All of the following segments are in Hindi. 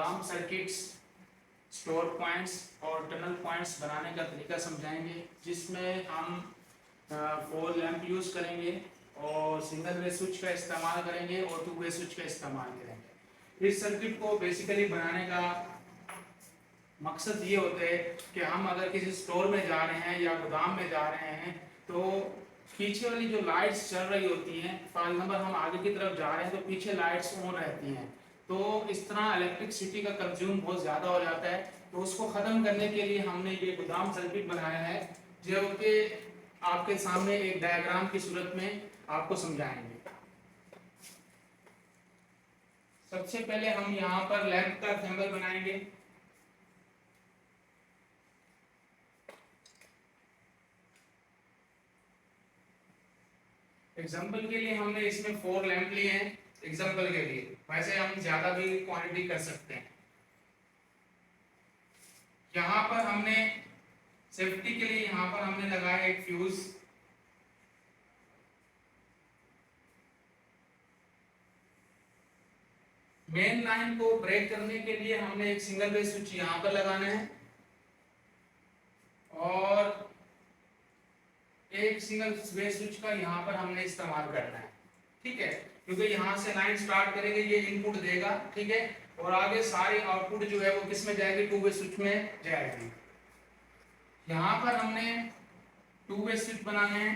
गोदाम सर्किट्स, स्टोर पॉइंट्स और टनल पॉइंट्स बनाने का तरीका समझाएंगे, जिसमें हम 4 लैंप यूज़ करेंगे और सिंगल वे स्विच का इस्तेमाल करेंगे और 2 वे स्विच का इस्तेमाल करेंगे। इस सर्किट को बेसिकली बनाने का मकसद ये होता है कि हम अगर किसी स्टोर में जा रहे हैं या गोदाम में जा रहे हैं तो पीछे वाली जो लाइट्स चल रही होती हैं, फॉर एग्जाम्पल हम आगे की तरफ जा रहे हैं तो पीछे लाइट्स ऑन रहती हैं, तो इस तरह इलेक्ट्रिसिटी का कंज्यूम बहुत ज़्यादा हो जाता है। तो उसको ख़त्म करने के लिए हमने ये गोदाम सर्किट बनाया है, जो कि आपके सामने एक डायग्राम की सूरत में आपको समझाएंगे। सबसे पहले हम यहाँ पर लैंप का थर्मल बनाएंगे। एग्जाम्पल के लिए हमने इसमें 4 लैंप लिए हैं एग्जाम्पल के लिए, वैसे हम ज्यादा भी क्वांटिटी कर सकते हैं। यहाँ पर हमने सेफ्टी के लिए यहाँ पर हमने लगाया एक फ्यूज। मेन लाइन को ब्रेक करने के लिए हमने एक सिंगल वे स्विच यहाँ पर लगाना है और एक सिंगल वे स्विच का यहाँ पर हमने इस्तेमाल करना है, ठीक है, क्योंकि यहाँ से लाइन स्टार्ट करेंगे, ये इनपुट देगा, ठीक है, और आगे सारी आउटपुट जो है वो किस में जाएगी, 2 वे स्विच में जाएगी। यहाँ पर हमने 2 वे स्विच बनाने हैं।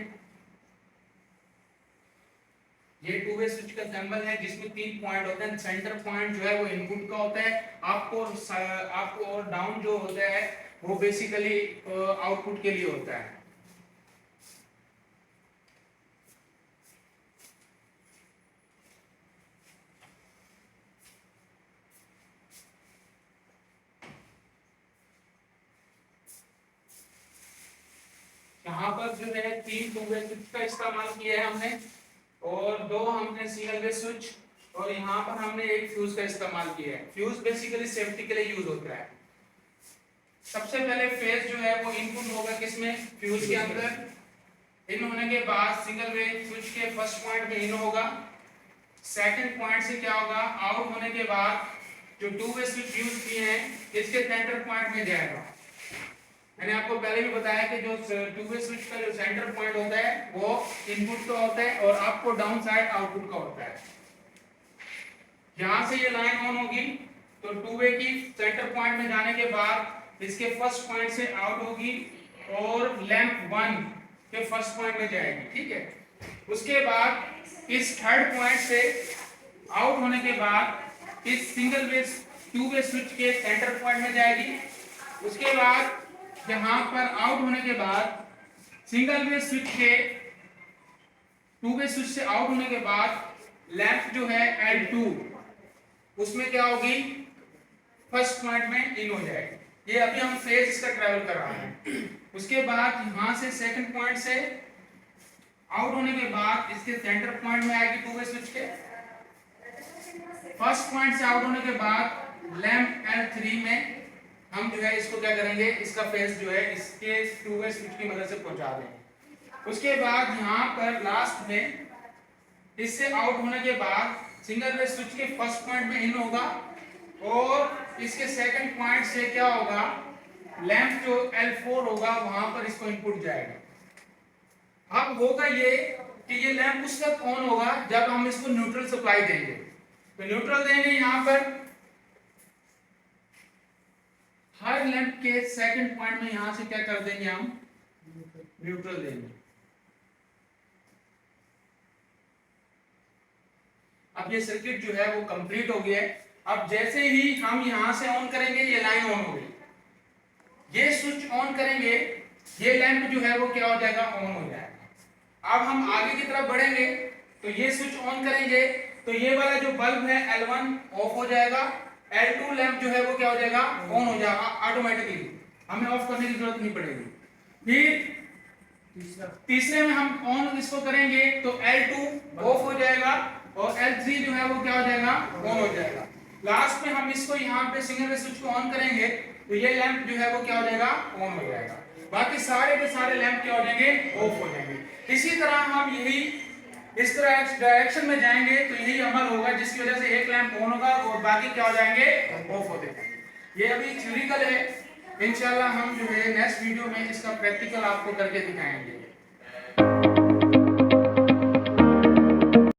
ये 2 वे स्विच का सिंबल है जिसमें 3 पॉइंट होते हैं। सेंटर पॉइंट जो है वो इनपुट का होता है, आपको और डाउन जो होता है वो बेसिकली आउटपुट के लिए होता है। यहाँ पर जो है 3 2 वे स्विच का इस्तेमाल किया है हमने और 2 हमने सिंगल वे स्विच और यहाँ पर हमने एक फ्यूज का इस्तेमाल किया है। फ्यूज बेसिकली सेफ्टी के लिए यूज होता है। सबसे पहले फेज जो है वो इनपुट होगा किसमें, फ्यूज के अंदर। इन होने के बाद सिंगल वे स्विच के फर्स्ट पॉइंट में इन होगा। सेकंड पॉइंट से क्या होगा, आउट होने के बाद जो 2 वे स्विच यूज किए हैं इसके सेंटर पॉइंट में जाएगा। मैंने आपको पहले भी बताया कि जो 2 वे स्विच का जो सेंटर पॉइंट होता है वो इनपुट का होता है और आपको डाउन साइड आउटपुट का होता है। यहां से ये लाइन ऑन होगी तो 2 वे की सेंटर पॉइंट में जाने के बाद इसके फर्स्ट पॉइंट से आउट होगी और लैंप 1 के फर्स्ट पॉइंट में जाएगी, ठीक है। उसके बाद इस थर्ड पॉइंट से आउट होने के बाद इस सिंगल वे 2 वे स्विच के सेंटर पॉइंट में जाएगी। उसके बाद यहाँ पर आउट होने के बाद सिंगल वे स्विच के 2 वे स्विच से आउट होने के बाद लैंप जो है L2 उसमें क्या होगी, फर्स्ट पॉइंट में इन हो जाएगी। ये अभी हम फेज इसका ट्रेवल कर रहे हैं। उसके बाद यहाँ से सेकंड पॉइंट से आउट होने के बाद इसके सेंटर पॉइंट में आएगी 2 वे स्विच के। फर्स्ट पॉइंट से आउट होने के बाद लैंप L3 में हम जो है इसको क्या करेंगे, इसका फेस जो है इसके 2 वे स्विच की मदद से पहुंचा देंगे। उसके बाद यहाँ पर लास्ट में इससे आउट होने के बाद सिंगल वे स्विच के फर्स्ट पॉइंट में इन होगा और इसके सेकंड पॉइंट से क्या होगा, लैंप जो L4 होगा वहां पर इसको इनपुट जाएगा। अब होगा ये कि ये लैंप उस वक्त ऑन होगा जब हम इसको न्यूट्रल सप्लाई देंगे। तो न्यूट्रल देंगे यहाँ पर हर लैंप के सेकंड पॉइंट में, यहां से क्या कर देंगे, हम न्यूट्रल देंगे। अब ये सर्किट जो है वो कंप्लीट हो गया है। अब जैसे ही हम यहां से ऑन करेंगे ये लाइन ऑन हो गई। ये स्विच ऑन करेंगे, ये लैंप जो है वो क्या हो जाएगा, ऑन हो जाएगा। अब हम आगे की तरफ बढ़ेंगे तो ये स्विच ऑन करेंगे तो ये वाला जो बल्ब है L1 ऑफ हो जाएगा। L2 लैंप जो है वो क्या हो जाएगा, ऑन हो जाएगा ऑटोमेटिकली, हमें ऑफ करने की जरूरत नहीं पड़ेगी। फिर तीसरे में हम ऑन इसको करेंगे तो L2 ऑफ हो जाएगा और L3 जो है वो क्या हो जाएगा, ऑन हो जाएगा। लास्ट में हम इसको यहाँ पे सिंगल वे स्विच को ऑन करेंगे तो ये लैंप जो है वो क्या हो जाएगा, ऑन हो जाएगा। बाकी सारे के सारे लैंप क्या हो जाएंगे, ऑफ हो जाएंगे। इसी तरह हम यही इस तरह डायरेक्शन में जाएंगे तो यही अमल होगा, जिसकी वजह से एक लैंप ऑन होगा और बाकी क्या हो जाएंगे, ऑफ होते जाएंगे। ये अभी थ्योरिकल है, इंशाल्लाह हम जो है नेक्स्ट वीडियो में इसका प्रैक्टिकल आपको करके दिखाएंगे।